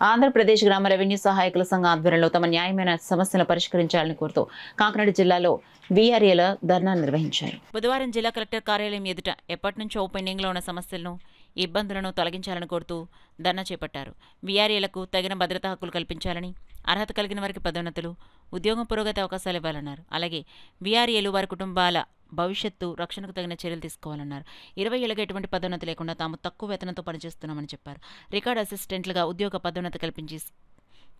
ఆంధ్రప్రదేశ్ గ్రామ రెవెన్యూ సహాయకుల సంఘ ఆధ్వర్యంలో తమ న్యాయమైన సమస్యలను పరిష్కరించాలని కోరుతూ కాకినాడ జిల్లాలో వీఆర్ఏల ధర్నా నిర్వహించారు. బుధవారం జిల్లా కలెక్టర్ కార్యాలయం ఎదుట ఎప్పటి నుంచో పెండింగ్లో ఉన్న సమస్యలను, ఇబ్బందులను తొలగించాలని కోరుతూ ధర్నా చేపట్టారు. వీఆర్ఏలకు తగిన భద్రతా హక్కులు కల్పించాలని, అర్హత కలిగిన వారికి పదోన్నతులు, ఉద్యోగం పురోగతి అవకాశాలు ఇవ్వాలన్నారు. అలాగే వీఆర్ఏలు వారి కుటుంబాల భవిష్యత్తు రక్షణకు తగిన చర్యలు తీసుకోవాలన్నారు. 20 ఏళ్లుగా ఎటువంటి పదోన్నతి లేకుండా తాము తక్కువ వేతనంతో పనిచేస్తున్నామని చెప్పారు. రికార్డ్ అసిస్టెంట్లుగా ఉద్యోగ పదోన్నతి కల్పించి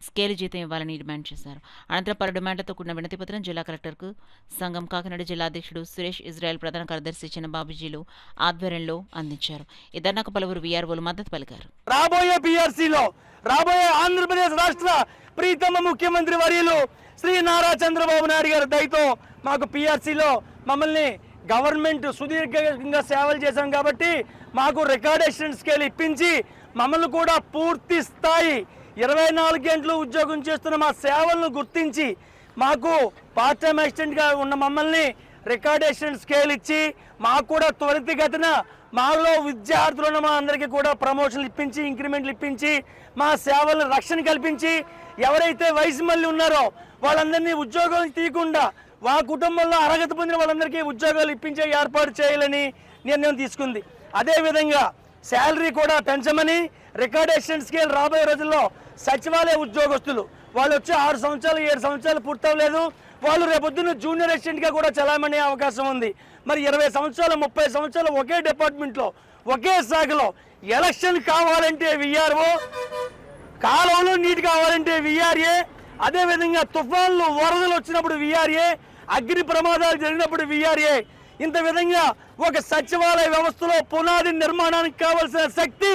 స్కేలు జీతం ఇవ్వాలని డిమాండ్ చేశారు. అనంతరం పలు డిమాండ్లతో కూడిన వినతిపత్రం జిల్లా కలెక్టర్కు సంఘం కాకినాడ జిల్లా అధ్యక్షుడు సురేష్ ఇజ్రాయెల్, ప్రధాన కార్యదర్శి చిన్నబాబుజీలు ఆధ్వర్యంలో అందించారు. ఈ ధర్నాకు పలువురు వీఆర్ఓలు మద్దతు పలికారు. రాబోయే పీఆర్సీలో రాబోయే ఆంధ్రప్రదేశ్ రాష్ట్ర ప్రీతమ ముఖ్యమంత్రి వర్యులు శ్రీ నారా చంద్రబాబు నాయుడు గారి దయతో మాకు పీఆర్సీలో మమ్మల్ని గవర్నమెంట్ సుదీర్ఘంగా సేవలు చేశాం కాబట్టి మాకు రికార్డేషన్ స్కేల్ ఇప్పించి మమ్మల్ని కూడా పూర్తి స్థాయి 24 గంటలు ఉద్యోగం చేస్తున్న మా సేవలను గుర్తించి మాకు పార్ట్ టైం అసిస్టెంట్గా ఉన్న మమ్మల్ని రికార్డేషన్ స్కేల్ ఇచ్చి మాకు కూడా త్వరితగతిన మాలో విద్యార్థులు ఉన్న మా అందరికీ కూడా ప్రమోషన్లు ఇప్పించి, ఇంక్రిమెంట్లు ఇప్పించి, మా సేవలను రక్షణ కల్పించి, ఎవరైతే వయసు మళ్ళీ ఉన్నారో వాళ్ళందరినీ ఉద్యోగాలు తీయకుండా మా కుటుంబంలో అర్హత పొందిన వాళ్ళందరికీ ఉద్యోగాలు ఇప్పించే ఏర్పాటు చేయాలని నిర్ణయం తీసుకుంది. అదేవిధంగా శాలరీ కూడా పెంచమని, రికార్డేషన్ స్కేల్ రాబోయే రోజుల్లో సచివాలయ ఉద్యోగస్తులు వాళ్ళు వచ్చి 6 సంవత్సరాలు 7 సంవత్సరాలు పూర్తవలేదు, వాళ్ళు రేపొద్దున జూనియర్ అసిస్టెంట్గా కూడా చలామణి అవకాశం ఉంది. మరి 20 సంవత్సరాలు 30 సంవత్సరాలు ఒకే డిపార్ట్మెంట్లో ఒకే శాఖలో ఎలక్షన్ కావాలంటే వీఆర్ఓ, కాలంలో నీటి కావాలంటే వీఆర్ఏ, అదేవిధంగా తుఫాన్లు వరదలు వచ్చినప్పుడు వీఆర్ఏ, అగ్ని ప్రమాదాలు జరిగినప్పుడు వీఆర్ఏ. ఇంత విధంగా ఒక సచివాలయ వ్యవస్థలో పునాది నిర్మాణానికి కావాల్సిన శక్తి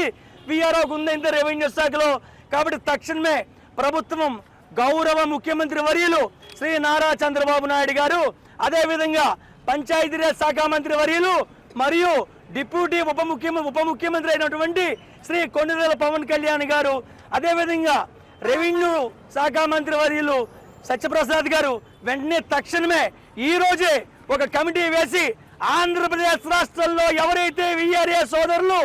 వీఆర్ఓకు ఉంది ఇంత రెవెన్యూ శాఖలో. కాబట్టి తక్షణమే ప్రభుత్వం గౌరవ ముఖ్యమంత్రి వర్యులు శ్రీ నారా చంద్రబాబు నాయుడు గారు, అదేవిధంగా పంచాయతీరాజ్ శాఖ మంత్రి వర్యులు మరియు డిప్యూటీ ఉప ముఖ్యమంత్రి అయినటువంటి శ్రీ కొండదేల పవన్ కళ్యాణ్ గారు, అదేవిధంగా రెవెన్యూ శాఖ మంత్రి వర్యులు సత్యప్రసాద్ గారు వెంటనే తక్షణమే ఈ రోజే ఒక కమిటీ వేసి ఆంధ్రప్రదేశ్ రాష్ట్రంలో ఎవరైతే వీఆర్ఏ సోదరులు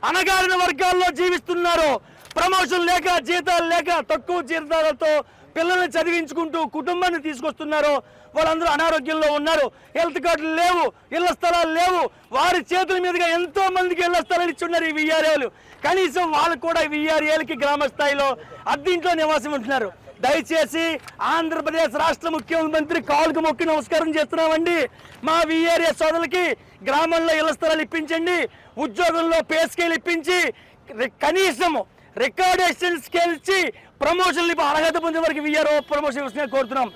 అణగారిన వర్గాల్లో జీవిస్తున్నారో, ప్రమోషన్ లేక, జీతాలు లేక, తక్కువ జీతాలతో పిల్లల్ని చదివించుకుంటూ కుటుంబాన్ని తీసుకొస్తున్నారో వాళ్ళందరూ అనారోగ్యంలో ఉన్నారు, హెల్త్ కార్డులు లేవు, ఇళ్ల స్థలాలు లేవు, వారి చేతుల మీదుగా ఎంతో మందికి ఇళ్ల స్థలాలు ఇచ్చున్నారు ఈ వీఆర్ఏలు. కనీసం వాళ్ళు కూడా వీఆర్ఏలకి గ్రామ స్థాయిలో అద్దీంట్లో నివాసం ఉంటున్నారు. దయచేసి ఆంధ్రప్రదేశ్ రాష్ట్ర ముఖ్యమంత్రి కాలుకు మొక్కి నమస్కారం చేస్తున్నామండి. మా వీఆర్ఏ సోదరులకి గ్రామంలో ఇళ్ల స్థలాలు ఇప్పించండి, ఉద్యోగంలో పే స్కేల్ ఇప్పించి, కనీసం రికార్డేషన్ స్కేల్ ఇచ్చి ప్రమోషన్లు అర్హత పొందే వరకు వీఆర్ఓ ప్రమోషన్ కోరుతున్నాం.